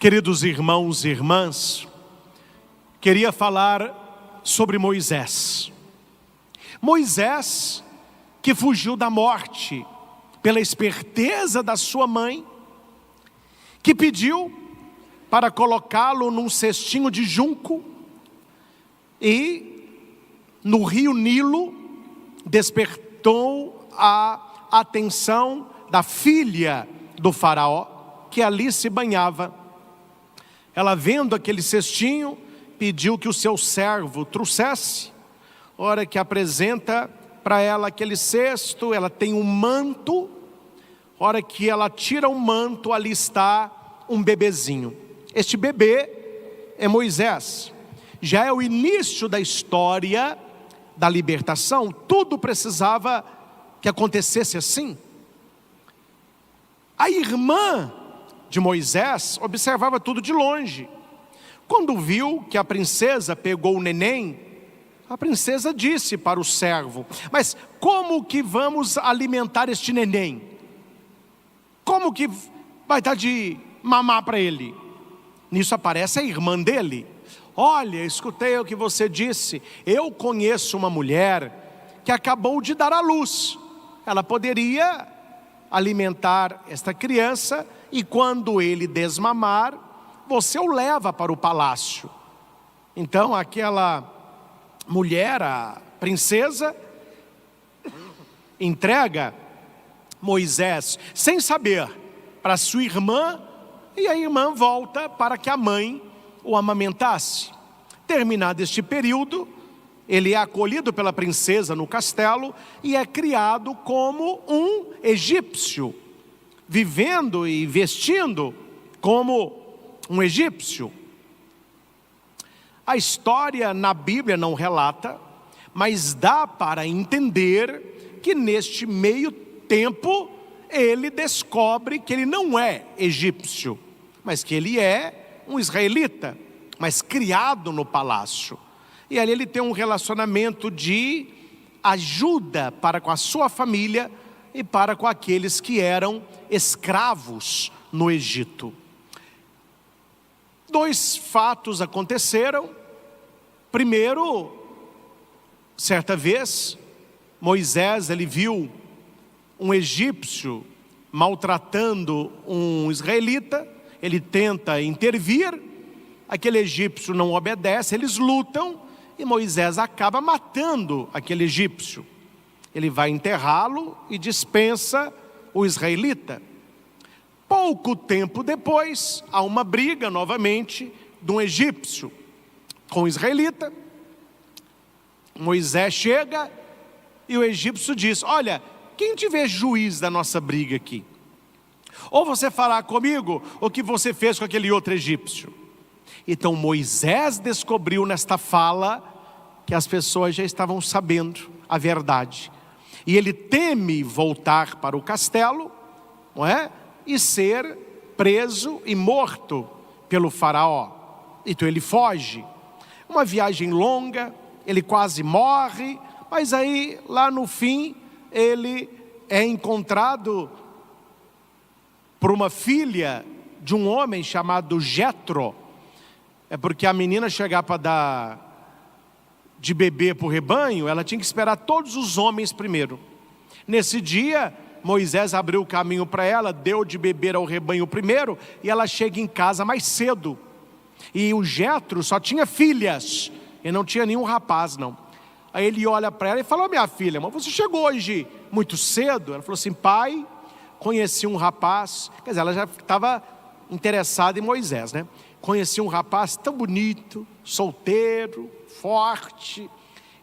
Queridos irmãos e irmãs, queria falar sobre Moisés. Moisés que fugiu da morte pela esperteza da sua mãe, que pediu para colocá-lo num cestinho de junco e no rio Nilo despertou a atenção da filha do faraó, que ali se banhava. Ela, vendo aquele cestinho, pediu que o seu servo trouxesse. Hora que apresenta para ela aquele cesto, ela tem um manto. Hora que ela tira o manto, ali está um bebezinho. Este bebê é Moisés. Já é o início da história da libertação. Tudo precisava que acontecesse assim. A irmã de Moisés observava tudo de longe. Quando viu que a princesa pegou o neném, a princesa disse para o servo: mas como que vamos alimentar este neném? Como que vai dar de mamar para ele? Nisso aparece a irmã dele. Olha, escutei o que você disse. Eu conheço uma mulher que acabou de dar à luz. Ela poderia alimentar esta criança e quando ele desmamar, você o leva para o palácio. Então aquela mulher, a princesa, entrega Moisés sem saber para sua irmã, e a irmã volta para que a mãe o amamentasse. Terminado este período, ele é acolhido pela princesa no castelo e é criado como um egípcio, vivendo e vestindo como um egípcio. A história na Bíblia não relata, mas dá para entender que neste meio tempo ele descobre que ele não é egípcio, mas que ele é um israelita, mas criado no palácio. E ali ele tem um relacionamento de ajuda para com a sua família e para com aqueles que eram escravos no Egito. Dois fatos aconteceram. Primeiro, certa vez, Moisés ele viu um egípcio maltratando um israelita. Ele tenta intervir, aquele egípcio não obedece, eles lutam e Moisés acaba matando aquele egípcio. Ele vai enterrá-lo e dispensa o israelita. Pouco tempo depois, há uma briga novamente de um egípcio com o israelita. Moisés chega e o egípcio diz: olha, quem tiver juiz da nossa briga aqui? Ou você falar comigo o que você fez com aquele outro egípcio. Então Moisés descobriu nesta fala que as pessoas já estavam sabendo a verdade. E ele teme voltar para o castelo, não é? E ser preso e morto pelo faraó. Então ele foge. Uma viagem longa, ele quase morre, mas aí lá no fim ele é encontrado por uma filha de um homem chamado Jetro. É porque a menina chegar para dar de beber para o rebanho, ela tinha que esperar todos os homens primeiro. Nesse dia, Moisés abriu o caminho para ela, deu de beber ao rebanho primeiro, e ela chega em casa mais cedo. E o Jetro só tinha filhas, e não tinha nenhum rapaz não. Aí ele olha para ela e fala: minha filha, mas você chegou hoje muito cedo? Ela falou assim: pai, conheci um rapaz. Quer dizer, ela já estava interessada em Moisés, né? Conheci um rapaz tão bonito, solteiro, forte.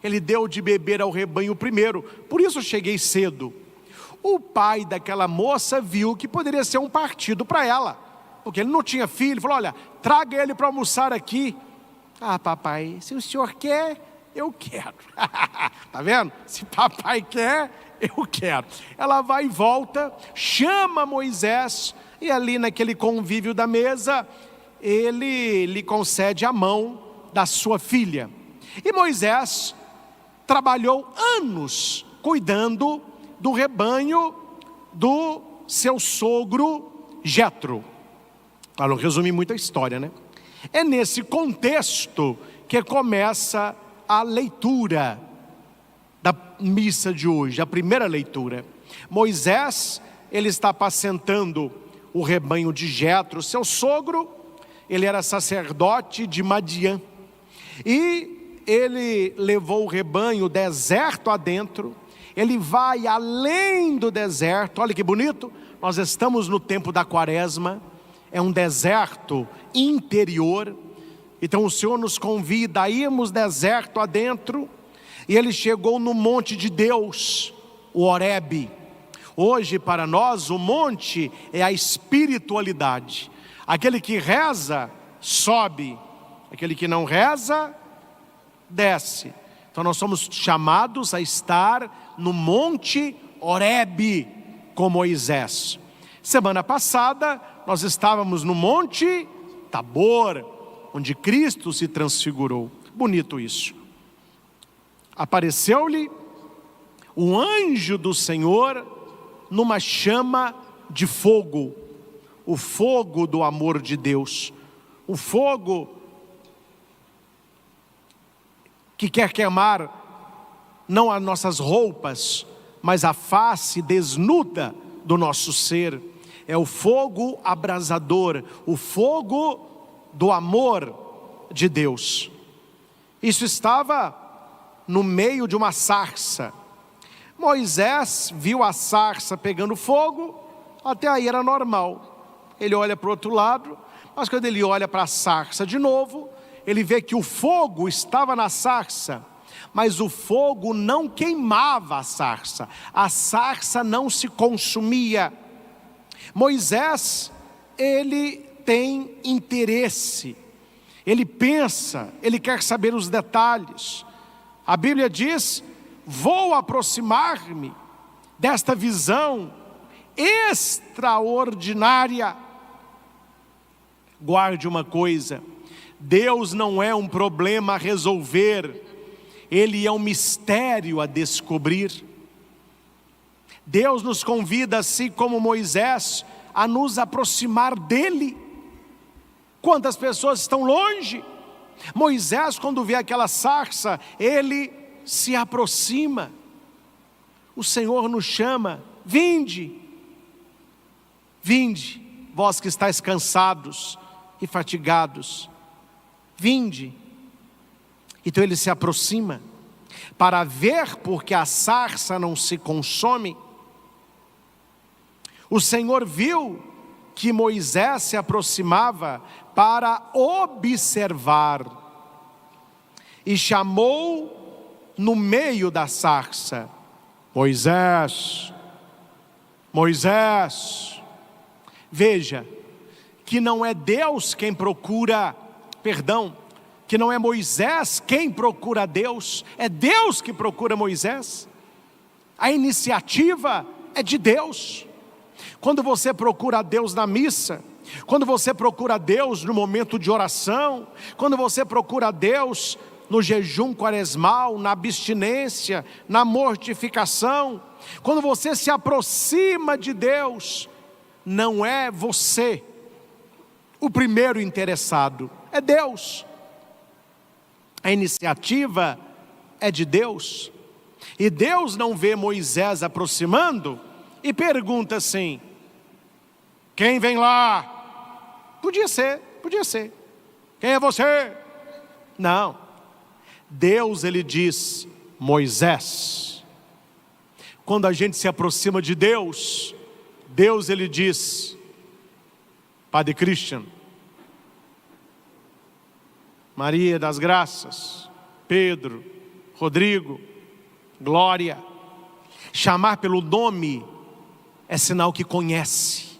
Ele deu de beber ao rebanho primeiro, por isso eu cheguei cedo. O pai daquela moça viu que poderia ser um partido para ela, porque ele não tinha filho. Falou: olha, traga ele para almoçar aqui. Ah, papai, se o senhor quer, eu quero. Tá vendo? Se papai quer, eu quero. Ela vai e volta, chama Moisés, e ali naquele convívio da mesa, ele lhe concede a mão da sua filha. E Moisés trabalhou anos cuidando do rebanho do seu sogro Jetro. Para não resumir muito a história, né? É nesse contexto que começa a leitura da missa de hoje, a primeira leitura. Moisés, ele está apacentando o rebanho de Jetro, seu sogro. Ele era sacerdote de Madiã. E ele levou o rebanho deserto adentro. Ele vai além do deserto. Olha que bonito. Nós estamos no tempo da quaresma. É um deserto interior. Então o Senhor nos convida a irmos deserto adentro. E ele chegou no monte de Deus, o Horebe. Hoje para nós o monte é a espiritualidade. Aquele que reza, sobe. Aquele que não reza, desce. Então nós somos chamados a estar no monte Horebe com Moisés. Semana passada nós estávamos no monte Tabor, onde Cristo se transfigurou. Bonito isso. Apareceu-lhe um anjo do Senhor numa chama de fogo. O fogo do amor de Deus. O fogo que quer queimar não as nossas roupas, mas a face desnuda do nosso ser. É o fogo abrasador, o fogo do amor de Deus. Isso estava no meio de uma sarça. Moisés viu a sarça pegando fogo, até aí era normal. Ele olha para o outro lado, mas quando ele olha para a sarça de novo, ele vê que o fogo estava na sarça, mas o fogo não queimava a sarça não se consumia. Moisés, ele tem interesse, ele pensa, ele quer saber os detalhes. A Bíblia diz: vou aproximar-me desta visão extraordinária. Guarde uma coisa: Deus não é um problema a resolver, Ele é um mistério a descobrir. Deus nos convida, assim como Moisés, a nos aproximar dEle. Quantas pessoas estão longe? Moisés, quando vê aquela sarça, ele se aproxima. O Senhor nos chama: vinde, vinde, vós que estáis cansados e fatigados, vinde. Então ele se aproxima para ver, porque a sarça não se consome. O Senhor viu que Moisés se aproximava para observar e chamou no meio da sarça: Moisés, Moisés. Veja que não é Deus quem procura, que não é Moisés quem procura Deus, é Deus que procura Moisés. A iniciativa é de Deus. Quando você procura a Deus na missa, quando você procura a Deus no momento de oração, quando você procura a Deus no jejum quaresmal, na abstinência, na mortificação, quando você se aproxima de Deus, não é você o primeiro interessado, é Deus. A iniciativa é de Deus. E Deus não vê Moisés aproximando e pergunta assim: quem vem lá? Podia ser. Quem é você? Não. Deus, ele diz: Moisés. Quando a gente se aproxima de Deus, Deus, ele diz: Padre Christian, Maria das Graças, Pedro, Rodrigo, Glória. Chamar pelo nome é sinal que conhece.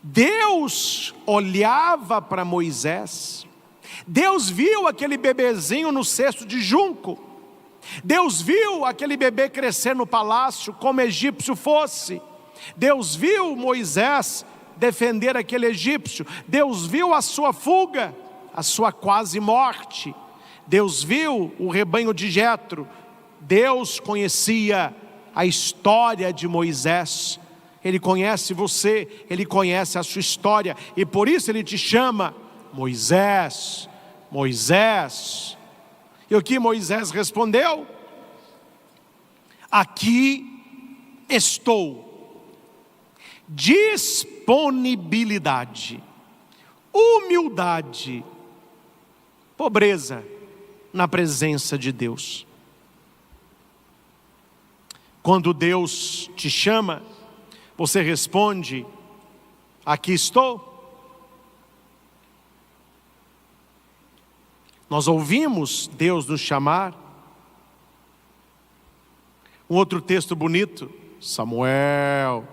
Deus olhava para Moisés. Deus viu aquele bebezinho no cesto de junco. Deus viu aquele bebê crescer no palácio como egípcio fosse. Deus viu Moisés defender aquele egípcio. Deus viu a sua fuga, a sua quase morte. Deus viu o rebanho de Jetro. Deus conhecia a história de Moisés. Ele conhece você, Ele conhece a sua história, e por isso Ele te chama Moisés, Moisés. E o que Moisés respondeu? Aqui estou. Disponibilidade, humildade, pobreza na presença de Deus. Quando Deus te chama, você responde: aqui estou. Nós ouvimos Deus nos chamar. Um outro texto bonito: Samuel,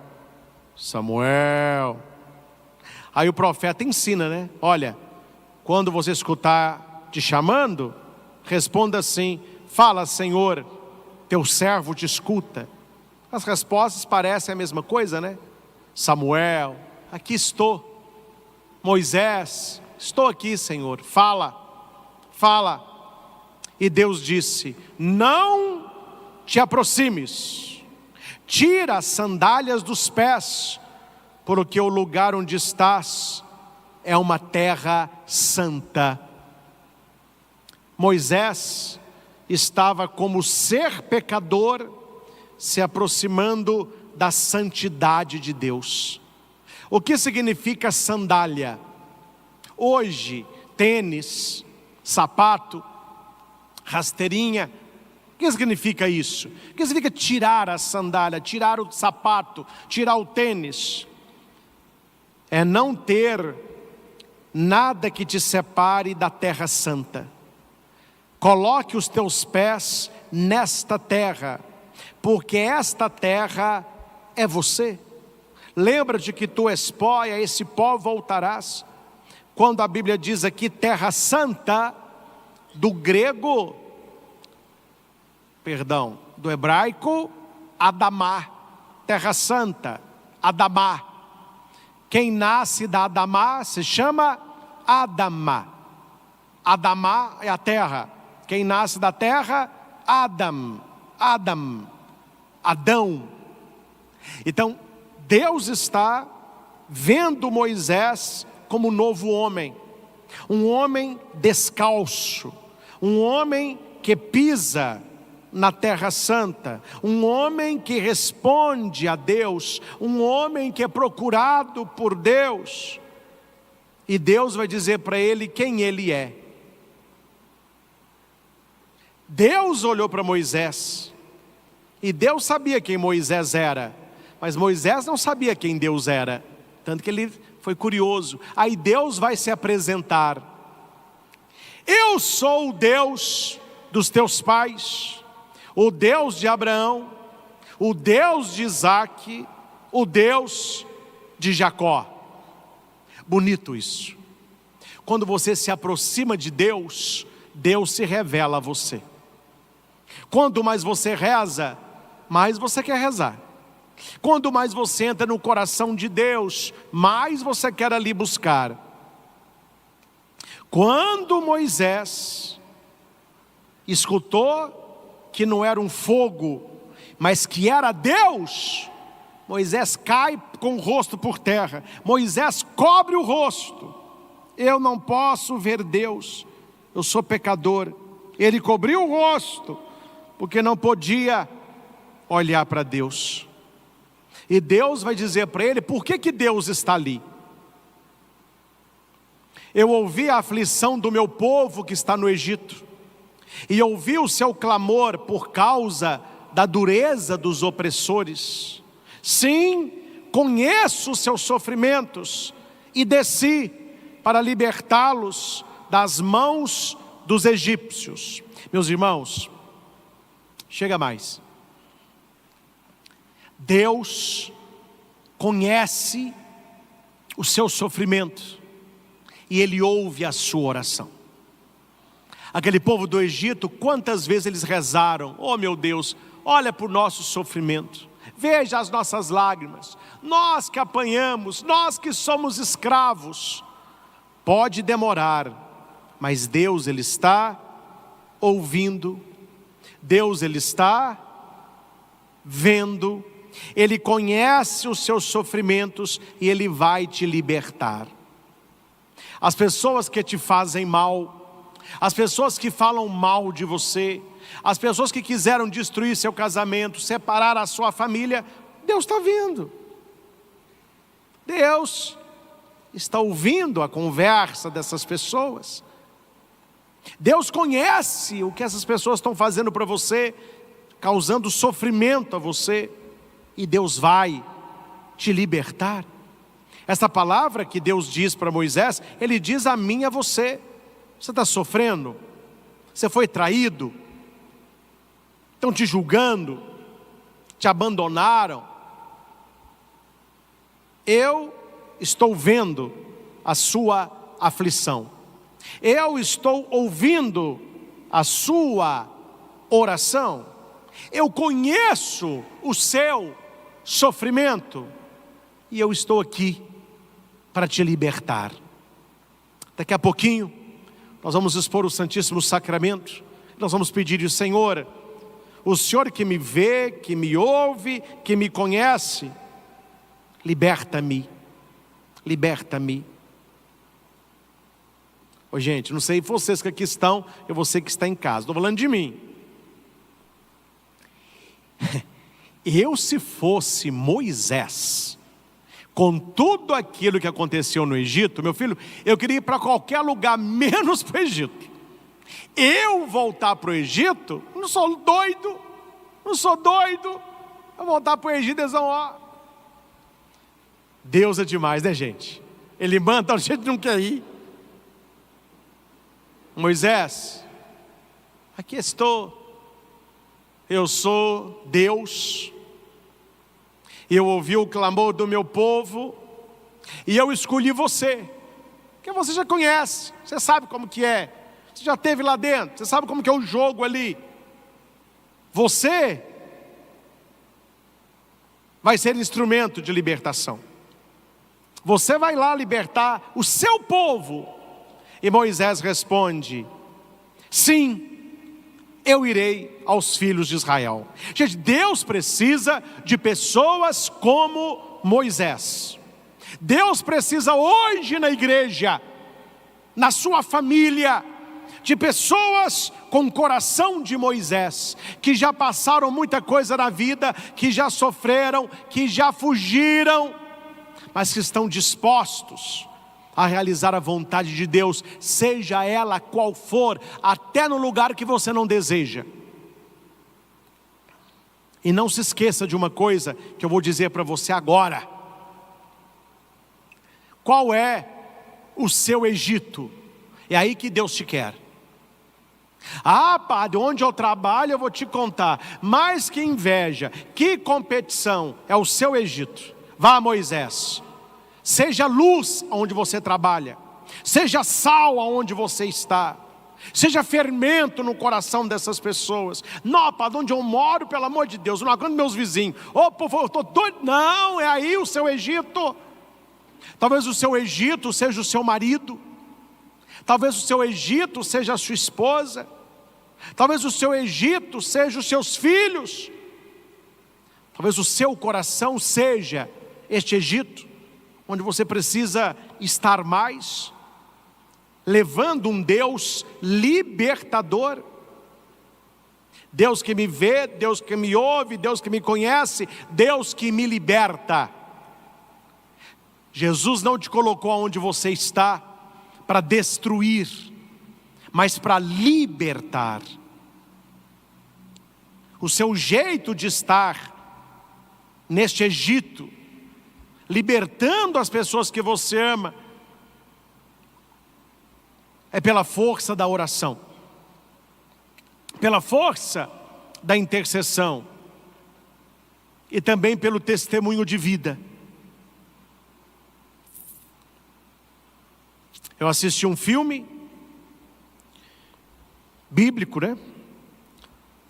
Samuel. Aí o profeta ensina, né? Olha, quando você escutar te chamando, responda assim: fala, Senhor, teu servo te escuta. As respostas parecem a mesma coisa, né? Samuel, aqui estou. Moisés, estou aqui, Senhor, fala, fala. E Deus disse: não te aproximes, tira as sandálias dos pés, porque o lugar onde estás é uma terra santa. Moisés estava como ser pecador, se aproximando da santidade de Deus. O que significa sandália? Hoje, tênis, sapato, rasteirinha. O que significa isso? O que significa tirar a sandália, tirar o sapato, tirar o tênis? É não ter nada que te separe da terra santa. Coloque os teus pés nesta terra, porque esta terra é você. Lembra-te que tu és pó e a esse pó voltarás. Quando a Bíblia diz aqui terra santa, do grego, do hebraico, Adamá, terra santa, Adamá. Quem nasce da Adamá se chama Adamá. Adamá é a terra. Quem nasce da terra, Adão. Então, Deus está vendo Moisés como novo homem. Um homem descalço. Um homem que pisa na terra santa, um homem que responde a Deus, um homem que é procurado por Deus, e Deus vai dizer para ele quem ele é. Deus olhou para Moisés, e Deus sabia quem Moisés era, mas Moisés não sabia quem Deus era, tanto que ele foi curioso. Aí Deus vai se apresentar: eu sou o Deus dos teus pais, o Deus de Abraão, o Deus de Isaque, o Deus de Jacó. Bonito isso. Quando você se aproxima de Deus, Deus se revela a você. Quanto mais você reza, mais você quer rezar. Quanto mais você entra no coração de Deus, mais você quer ali buscar. Quando Moisés escutou que não era um fogo, mas que era Deus, Moisés cai com o rosto por terra. Moisés cobre o rosto. Eu não posso ver Deus, eu sou pecador. Ele cobriu o rosto, porque não podia olhar para Deus. E Deus vai dizer para ele, por que Deus está ali? Eu ouvi a aflição do meu povo que está no Egito, e ouvi o seu clamor por causa da dureza dos opressores. Sim, conheço os seus sofrimentos, e desci para libertá-los das mãos dos egípcios. Meus irmãos, chega mais. Deus conhece o seu sofrimento, e Ele ouve a sua oração. Aquele povo do Egito, quantas vezes eles rezaram: oh meu Deus, olha para o nosso sofrimento, veja as nossas lágrimas, nós que apanhamos, nós que somos escravos. Pode demorar, mas Deus Ele está ouvindo, Deus Ele está vendo, Ele conhece os seus sofrimentos e Ele vai te libertar. As pessoas que te fazem mal, as pessoas que falam mal de você, as pessoas que quiseram destruir seu casamento, separar a sua família, Deus está vendo. Deus está ouvindo a conversa dessas pessoas. Deus conhece o que essas pessoas estão fazendo para você, causando sofrimento a você, e Deus vai te libertar. Essa palavra que Deus diz para Moisés, Ele diz a mim e a você. Você está sofrendo? Você foi traído? Estão te julgando? Te abandonaram? Eu estou vendo a sua aflição. Eu estou ouvindo a sua oração. Eu conheço o seu sofrimento. E eu estou aqui para te libertar. Daqui a pouquinho, nós vamos expor o Santíssimo Sacramento. Nós vamos pedir ao Senhor, o Senhor que me vê, que me ouve, que me conhece, liberta-me, liberta-me. Ô gente, não sei vocês que aqui estão, eu você que está em casa, estou falando de mim. Eu, se fosse Moisés, com tudo aquilo que aconteceu no Egito, meu filho, eu queria ir para qualquer lugar, menos para o Egito. Eu voltar para o Egito, não sou doido, eu voltar para o Egito, eles vão, ó. Deus é demais, né, gente? Ele manda, a gente não quer ir. Moisés, aqui estou, eu sou Deus, eu ouvi o clamor do meu povo, e eu escolhi você, porque você já conhece, você sabe como que é, você já esteve lá dentro, você sabe como que é o jogo ali. Você vai ser instrumento de libertação, você vai lá libertar o seu povo. E Moisés responde, sim, eu irei aos filhos de Israel. Gente, Deus precisa de pessoas como Moisés. Deus precisa hoje na igreja, na sua família, de pessoas com coração de Moisés, que já passaram muita coisa na vida, que já sofreram, que já fugiram, mas que estão dispostos a realizar a vontade de Deus, seja ela qual for, até no lugar que você não deseja. E não se esqueça de uma coisa que eu vou dizer para você agora. Qual é o seu Egito? É aí que Deus te quer. Ah, padre, onde eu trabalho eu vou te contar. Mas que inveja, que competição, é o seu Egito. Vá, Moisés. Seja luz onde você trabalha, seja sal onde você está, seja fermento no coração dessas pessoas. Não, para onde eu moro, pelo amor de Deus, eu não aguento meus vizinhos. Ô, povo, eu estou doido. Não, é aí o seu Egito. Talvez o seu Egito seja o seu marido, talvez o seu Egito seja a sua esposa, talvez o seu Egito seja os seus filhos, talvez o seu coração seja este Egito, onde você precisa estar mais, levando um Deus libertador. Deus que me vê, Deus que me ouve, Deus que me conhece, Deus que me liberta. Jesus não te colocou onde você está para destruir, mas para libertar. O seu jeito de estar neste Egito, libertando as pessoas que você ama, é pela força da oração, pela força da intercessão e também pelo testemunho de vida. Eu assisti um filme bíblico, né?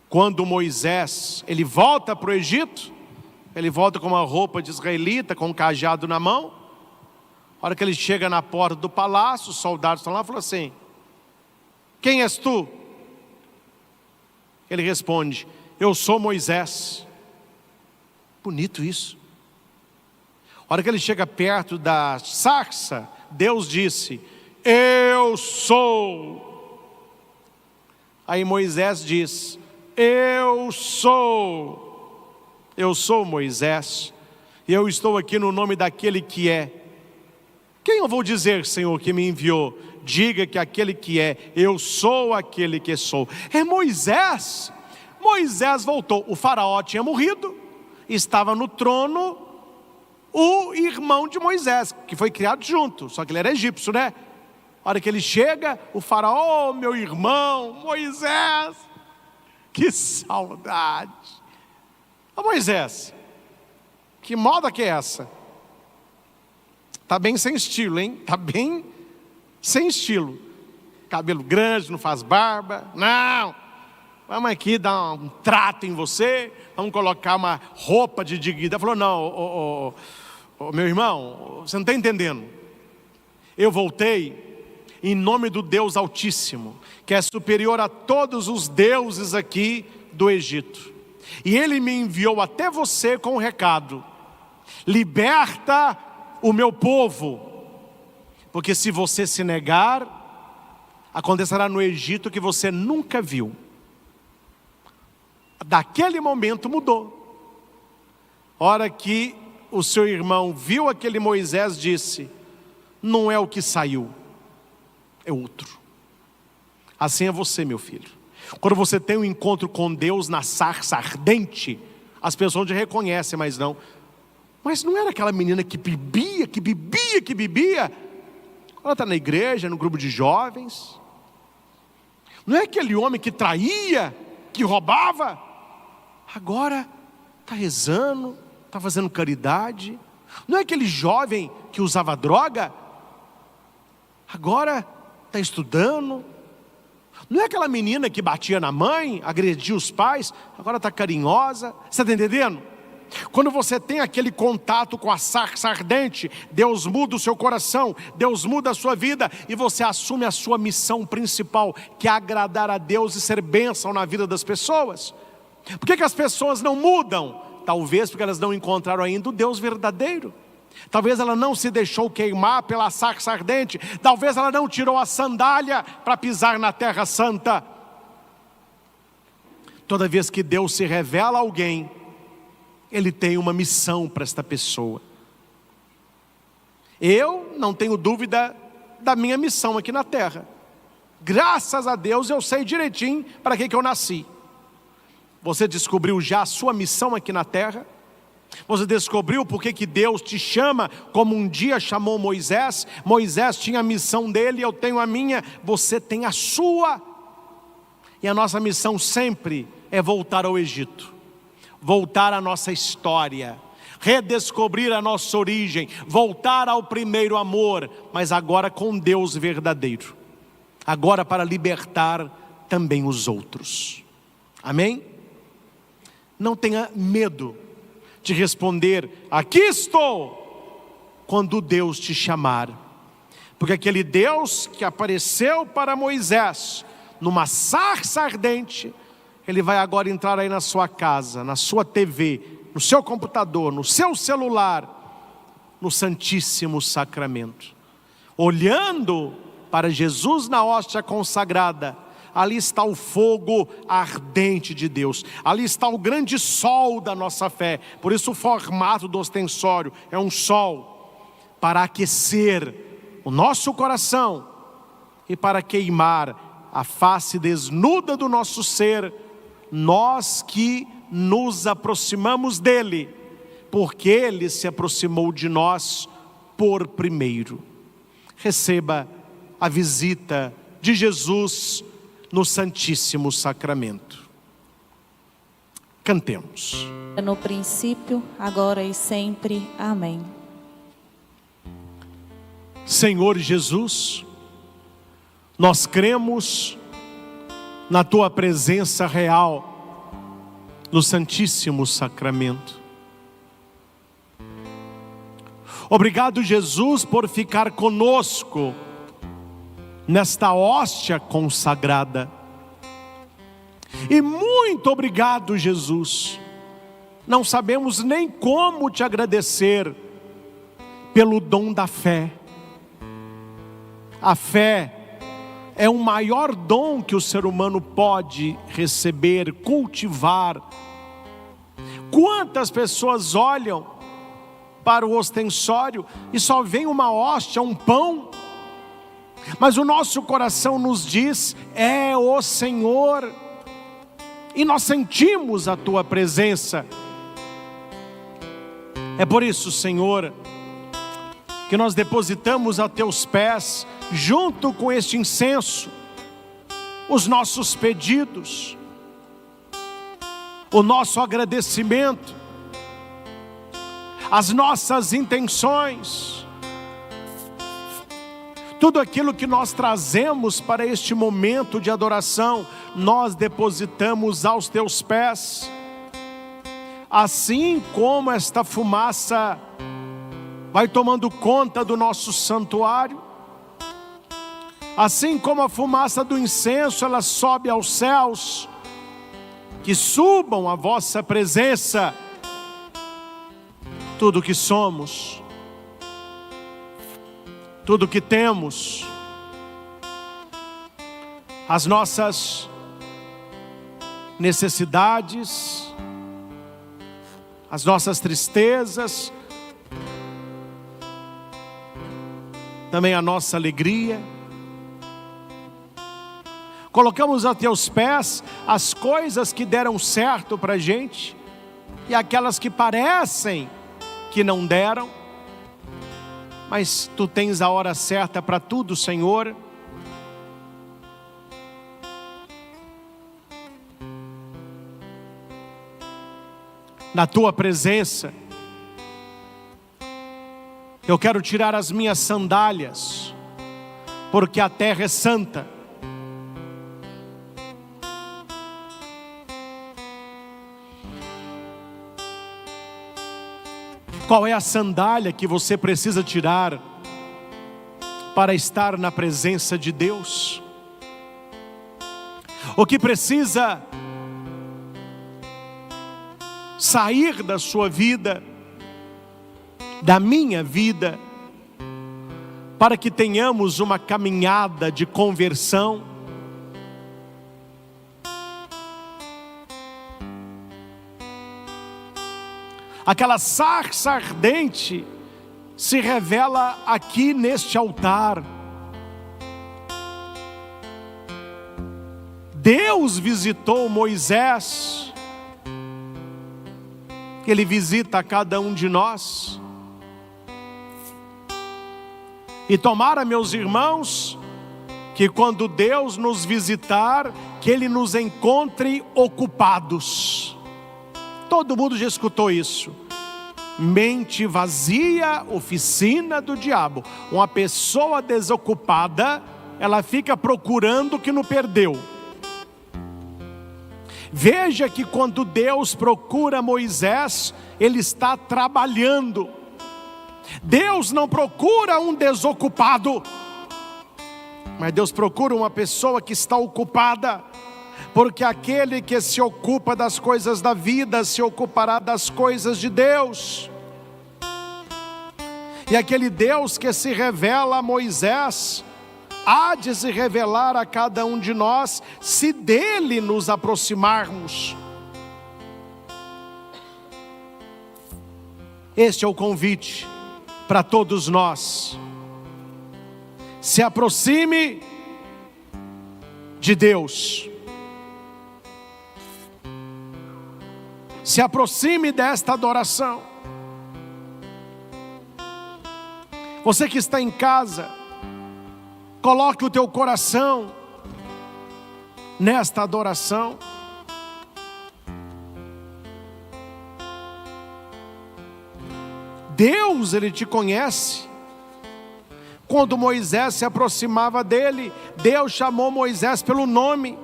Quando Moisés, ele volta para o Egito, ele volta com uma roupa de israelita, com um cajado na mão. A hora que ele chega na porta do palácio, os soldados estão lá e falam assim, quem és tu? Ele responde, eu sou Moisés. Bonito isso. A hora que ele chega perto da sarça, Deus disse: eu sou. Aí Moisés diz: eu sou Moisés, e eu estou aqui no nome daquele que é. Quem eu vou dizer, Senhor, que me enviou? Diga que aquele que é, eu sou aquele que sou. É Moisés. Moisés voltou. O faraó tinha morrido, estava no trono o irmão de Moisés, que foi criado junto, só que ele era egípcio, né? A hora que ele chega, o faraó: meu irmão, Moisés, que saudade. Ô Moisés, que moda que é essa? Tá bem sem estilo, hein? Tá bem sem estilo. Cabelo grande, não faz barba. Não, vamos aqui dar um trato em você, vamos colocar uma roupa de dignidade. Falou: não, meu irmão, você não está entendendo. Eu voltei em nome do Deus Altíssimo, que é superior a todos os deuses aqui do Egito. E Ele me enviou até você com um recado: liberta o meu povo. Porque se você se negar, acontecerá no Egito que você nunca viu. Daquele momento mudou. A hora que o seu irmão viu aquele Moisés, disse: não é o que saiu, é outro. Assim é você, meu filho. Quando você tem um encontro com Deus na sarça ardente, as pessoas te reconhecem, mas não. Mas não era aquela menina que bebia. Ela está na igreja, no grupo de jovens. Não é aquele homem que traía, que roubava. Agora está rezando, está fazendo caridade. Não é aquele jovem que usava droga. Agora está estudando. Não é aquela menina que batia na mãe, agredia os pais. Agora está carinhosa. Você está entendendo? Quando você tem aquele contato com a sarça ardente, Deus muda o seu coração, Deus muda a sua vida, e você assume a sua missão principal, que é agradar a Deus e ser bênção na vida das pessoas. Por que as pessoas não mudam? Talvez porque elas não encontraram ainda o Deus verdadeiro. Talvez ela não se deixou queimar pela sarça ardente. Talvez ela não tirou a sandália para pisar na terra santa. Toda vez que Deus se revela a alguém, Ele tem uma missão para esta pessoa. Eu não tenho dúvida da minha missão aqui na terra. Graças a Deus eu sei direitinho para que eu nasci. Você descobriu já a sua missão aqui na terra? Você descobriu por que Deus te chama como um dia chamou Moisés? Moisés tinha a missão dele, eu tenho a minha, você tem a sua. E a nossa missão sempre é voltar ao Egito, voltar à nossa história, redescobrir a nossa origem, voltar ao primeiro amor, mas agora com Deus verdadeiro, agora para libertar também os outros. Amém? Não tenha medo de responder: aqui estou, quando Deus te chamar, porque aquele Deus que apareceu para Moisés numa sarça ardente, Ele vai agora entrar aí na sua casa, na sua TV, no seu computador, no seu celular, no Santíssimo Sacramento. Olhando para Jesus na hóstia consagrada, ali está o fogo ardente de Deus. Ali está o grande sol da nossa fé. Por isso o formato do ostensório é um sol, para aquecer o nosso coração e para queimar a face desnuda do nosso ser, nós que nos aproximamos dele, porque ele se aproximou de nós por primeiro. Receba a visita de Jesus no Santíssimo Sacramento. Cantemos. No princípio, agora e sempre. Amém. Senhor Jesus, nós cremos na Tua presença real no Santíssimo Sacramento. Obrigado, Jesus, por ficar conosco nesta hóstia consagrada. E muito obrigado, Jesus, não sabemos nem como te agradecer pelo dom da fé. A fé é o maior dom que o ser humano pode receber, cultivar. Quantas pessoas olham para o ostensório e só vem uma hóstia, um pão, mas o nosso coração nos diz: é o Senhor, e nós sentimos a tua presença. É por isso, Senhor, que nós depositamos a teus pés, junto com este incenso, os nossos pedidos, o nosso agradecimento, as nossas intenções, tudo aquilo que nós trazemos para este momento de adoração, nós depositamos aos teus pés. Assim como esta fumaça vai tomando conta do nosso santuário, assim como a fumaça do incenso, ela sobe aos céus, que subam a vossa presença, tudo que somos, tudo que temos, as nossas necessidades, as nossas tristezas, também a nossa alegria. Colocamos a teus pés as coisas que deram certo para a gente e aquelas que parecem que não deram, mas tu tens a hora certa para tudo, Senhor. Na tua presença, eu quero tirar as minhas sandálias, porque a terra é santa. Qual é a sandália que você precisa tirar para estar na presença de Deus? O que precisa sair da sua vida, da minha vida, para que tenhamos uma caminhada de conversão? Aquela sarça ardente se revela aqui neste altar. Deus visitou Moisés, Ele visita a cada um de nós. E tomara, meus irmãos, que quando Deus nos visitar, que Ele nos encontre ocupados. Todo mundo já escutou isso. Mente vazia, oficina do diabo. Uma pessoa desocupada, ela fica procurando o que não perdeu. Veja que quando Deus procura Moisés, Ele está trabalhando. Deus não procura um desocupado, mas Deus procura uma pessoa que está ocupada. Porque aquele que se ocupa das coisas da vida, se ocupará das coisas de Deus. E aquele Deus que se revela a Moisés, há de se revelar a cada um de nós, se dele nos aproximarmos. Este é o convite para todos nós. Se aproxime de Deus. Se aproxime desta adoração. Você que está em casa, coloque o teu coração nesta adoração. Deus, Ele te conhece. Quando Moisés se aproximava dele, Deus chamou Moisés pelo nome.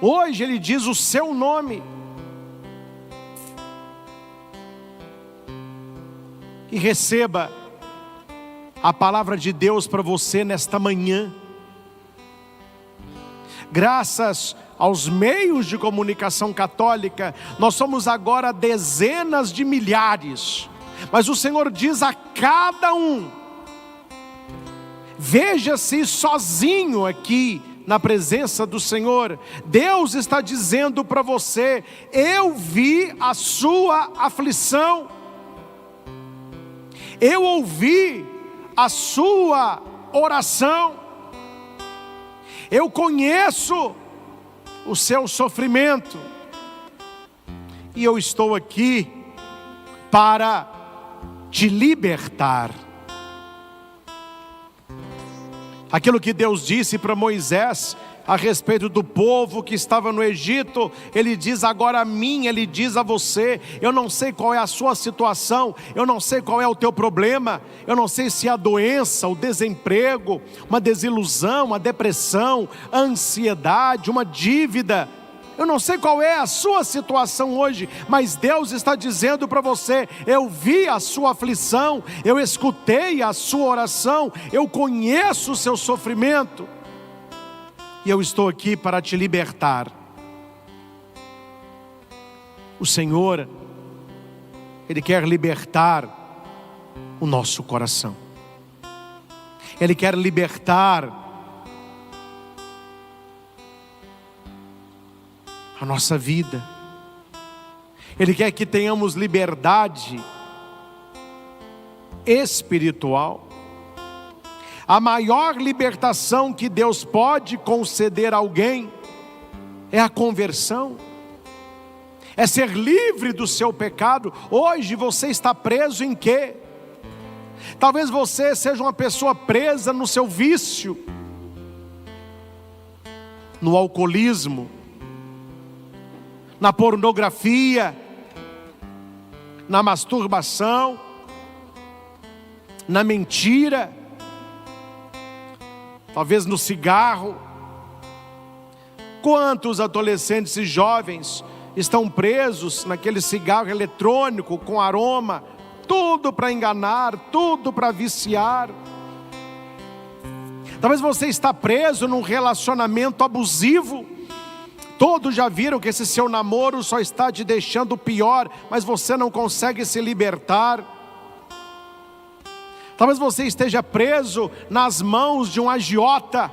Hoje Ele diz o seu nome. E receba a palavra de Deus para você nesta manhã. Graças aos meios de comunicação católica, nós somos agora dezenas de milhares. Mas o Senhor diz a cada um: veja-se sozinho aqui na presença do Senhor. Deus está dizendo para você: eu vi a sua aflição, eu ouvi a sua oração, eu conheço o seu sofrimento, e eu estou aqui para te libertar. Aquilo que Deus disse para Moisés a respeito do povo que estava no Egito, Ele diz agora a mim, Ele diz a você. Eu não sei qual é a sua situação, eu não sei qual é o teu problema, eu não sei se é a doença, o desemprego, uma desilusão, uma depressão, a ansiedade, uma dívida. Eu não sei qual é a sua situação hoje, mas Deus está dizendo para você: eu vi a sua aflição, eu escutei a sua oração, eu conheço o seu sofrimento, e eu estou aqui para te libertar. O Senhor, Ele quer libertar o nosso coração, Ele quer libertar a nossa vida, Ele quer que tenhamos liberdade espiritual. A maior libertação que Deus pode conceder a alguém é a conversão, é ser livre do seu pecado. Hoje você está preso em quê? Talvez você seja uma pessoa presa no seu vício, no alcoolismo, na pornografia, na masturbação, na mentira, talvez no cigarro. Quantos adolescentes e jovens estão presos naquele cigarro eletrônico com aroma, tudo para enganar, tudo para viciar. Talvez você está preso num relacionamento abusivo. Todos já viram que esse seu namoro só está te deixando pior, mas você não consegue se libertar. Talvez você esteja preso nas mãos de um agiota.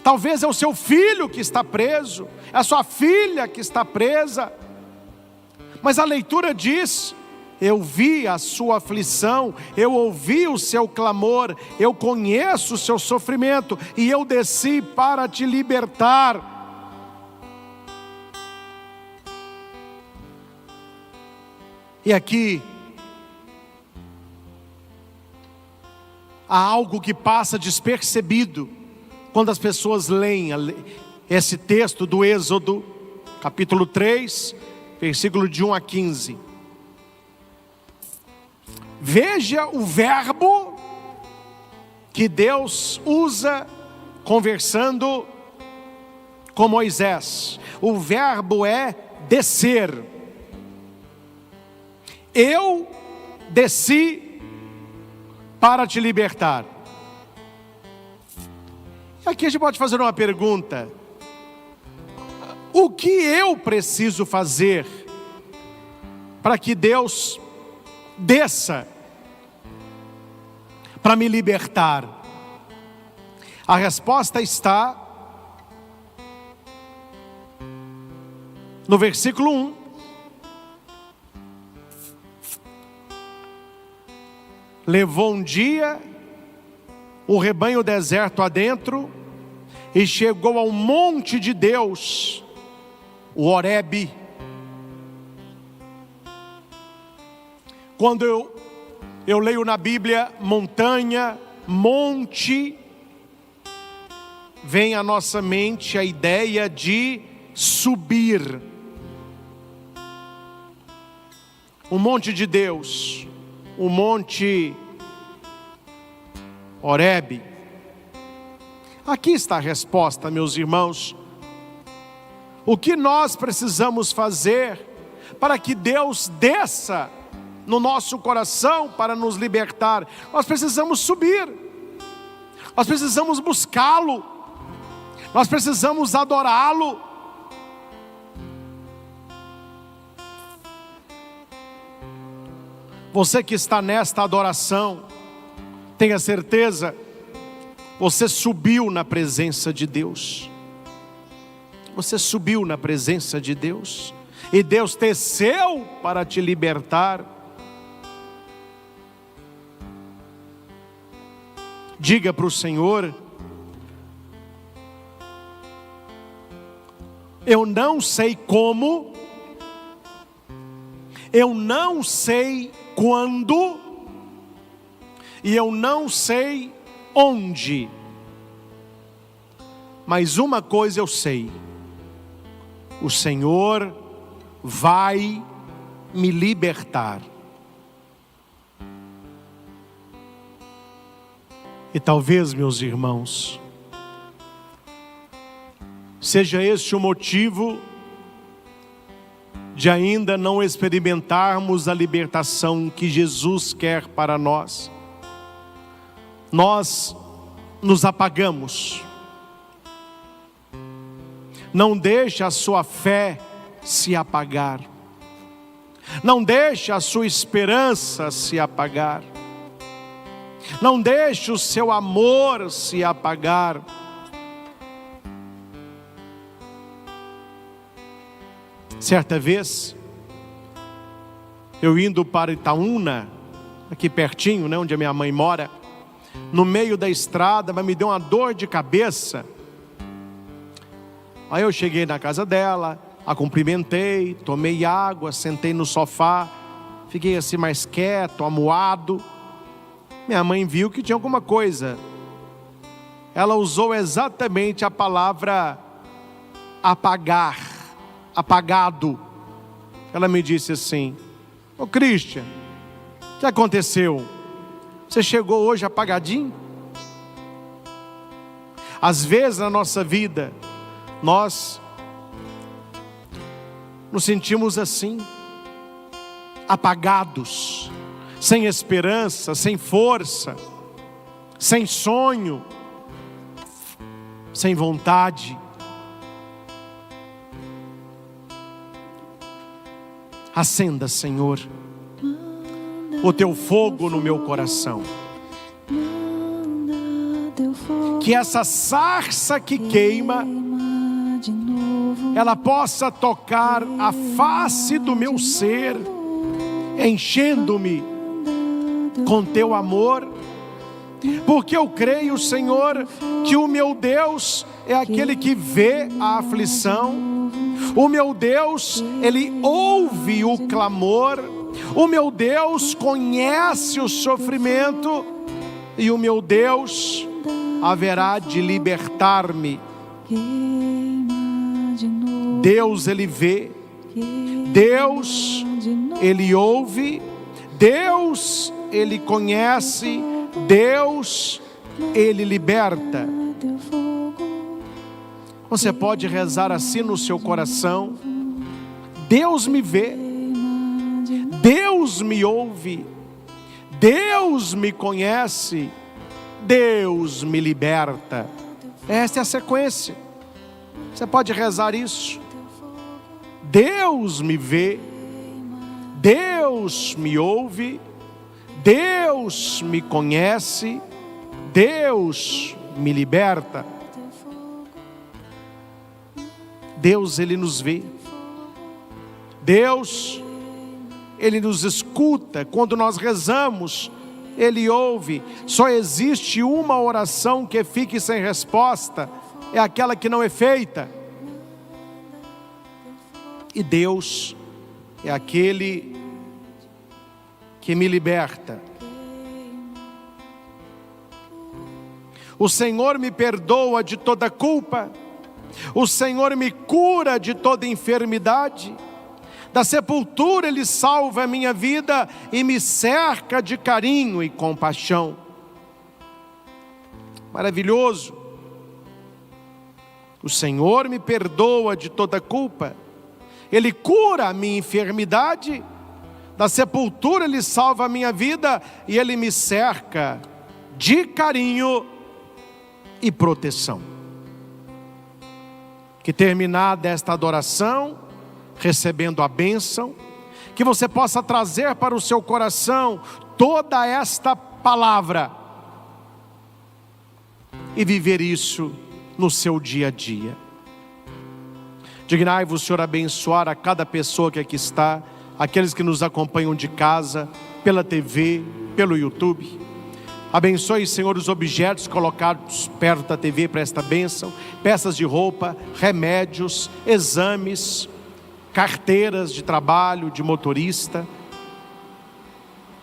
Talvez é o seu filho que está preso, é a sua filha que está presa. Mas a leitura diz: eu vi a sua aflição, eu ouvi o seu clamor, eu conheço o seu sofrimento, e eu desci para te libertar. E aqui há algo que passa despercebido quando as pessoas leem esse texto do Êxodo, capítulo 3, versículo de 1 a 15. Veja o verbo que Deus usa conversando com Moisés. O verbo é descer. Eu desci para te libertar. Aqui a gente pode fazer uma pergunta: o que eu preciso fazer para que Deus desça para me libertar? A resposta está no versículo 1. Levou um dia o rebanho deserto adentro e chegou ao monte de Deus, o Horebe. Quando eu leio na Bíblia montanha, monte, vem à nossa mente a ideia de subir. O monte de Deus, o monte Horebe. Aqui está a resposta, meus irmãos. O que nós precisamos fazer para que Deus desça no nosso coração para nos libertar? Nós precisamos subir, nós precisamos buscá-lo, Nós precisamos adorá-lo. Você que está nesta adoração, tenha certeza, você subiu na presença de Deus. Você subiu na presença de Deus. E Deus desceu para te libertar. Diga para o Senhor: eu não sei como, eu não sei quando, e eu não sei onde, mas uma coisa eu sei: o Senhor vai me libertar. E talvez, meus irmãos, seja este o motivo de ainda não experimentarmos a libertação que Jesus quer para nós. Nós nos apagamos. Não deixe a sua fé se apagar. Não deixe a sua esperança se apagar. Não deixe o seu amor se apagar. Certa vez, eu indo para Itaúna, aqui pertinho, né, onde a minha mãe mora, no meio da estrada, mas me deu uma dor de cabeça. Aí eu cheguei na casa dela, a cumprimentei, tomei água, sentei no sofá, fiquei assim mais quieto, amuado. Minha mãe viu que tinha alguma coisa. Ela usou exatamente a palavra apagar, apagado. Ela me disse assim: ô Christian, o que aconteceu? Você chegou hoje apagadinho? Às vezes na nossa vida, nós nos sentimos assim, apagados, sem esperança, sem força, sem sonho, sem vontade. Acenda, Senhor, o teu fogo no meu coração. Que essa sarça que queima, ela possa tocar a face do meu ser, enchendo-me com teu amor, porque eu creio, Senhor, que o meu Deus é aquele que vê a aflição. O meu Deus, Ele ouve o clamor. O meu Deus conhece o sofrimento. E o meu Deus haverá de libertar-me. Deus, Ele vê. Deus, Ele ouve. Deus, Ele conhece. Deus, Ele liberta. Você pode rezar assim no seu coração: Deus me vê, Deus me ouve, Deus me conhece, Deus me liberta. Essa é a sequência. Você pode rezar isso: Deus me vê, Deus me ouve, Deus me conhece, Deus me liberta. Deus, Ele nos vê. Deus, Ele nos escuta. Quando nós rezamos, Ele ouve. Só existe uma oração que fique sem resposta, é aquela que não é feita. E Deus é aquele que me liberta. O Senhor me perdoa de toda culpa. O Senhor me cura de toda enfermidade. Da sepultura Ele salva a minha vida e me cerca de carinho e compaixão. Maravilhoso. O Senhor me perdoa de toda culpa. Ele cura a minha enfermidade. Da sepultura Ele salva a minha vida e Ele me cerca de carinho e proteção. que terminada esta adoração, recebendo a bênção, que você possa trazer para o seu coração toda esta palavra e viver isso no seu dia a dia. Dignai-vos, Senhor, abençoar a cada pessoa que aqui está, aqueles que nos acompanham de casa, pela TV, pelo YouTube. Abençoe, Senhor, os objetos colocados perto da TV para esta bênção, peças de roupa, remédios, exames, carteiras de trabalho, de motorista,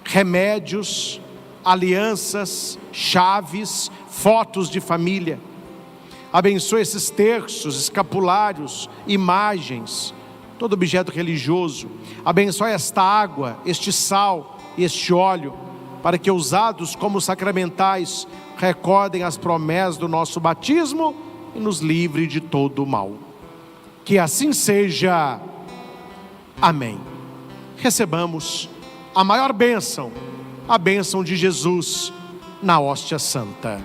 remédios, alianças, chaves, fotos de família. Abençoe esses terços, escapulários, imagens, todo objeto religioso. Abençoe esta água, este sal e este óleo, para que usados como sacramentais recordem as promessas do nosso batismo e nos livre de todo o mal. Que assim seja. Amém. Recebamos a maior bênção, a bênção de Jesus na hóstia santa.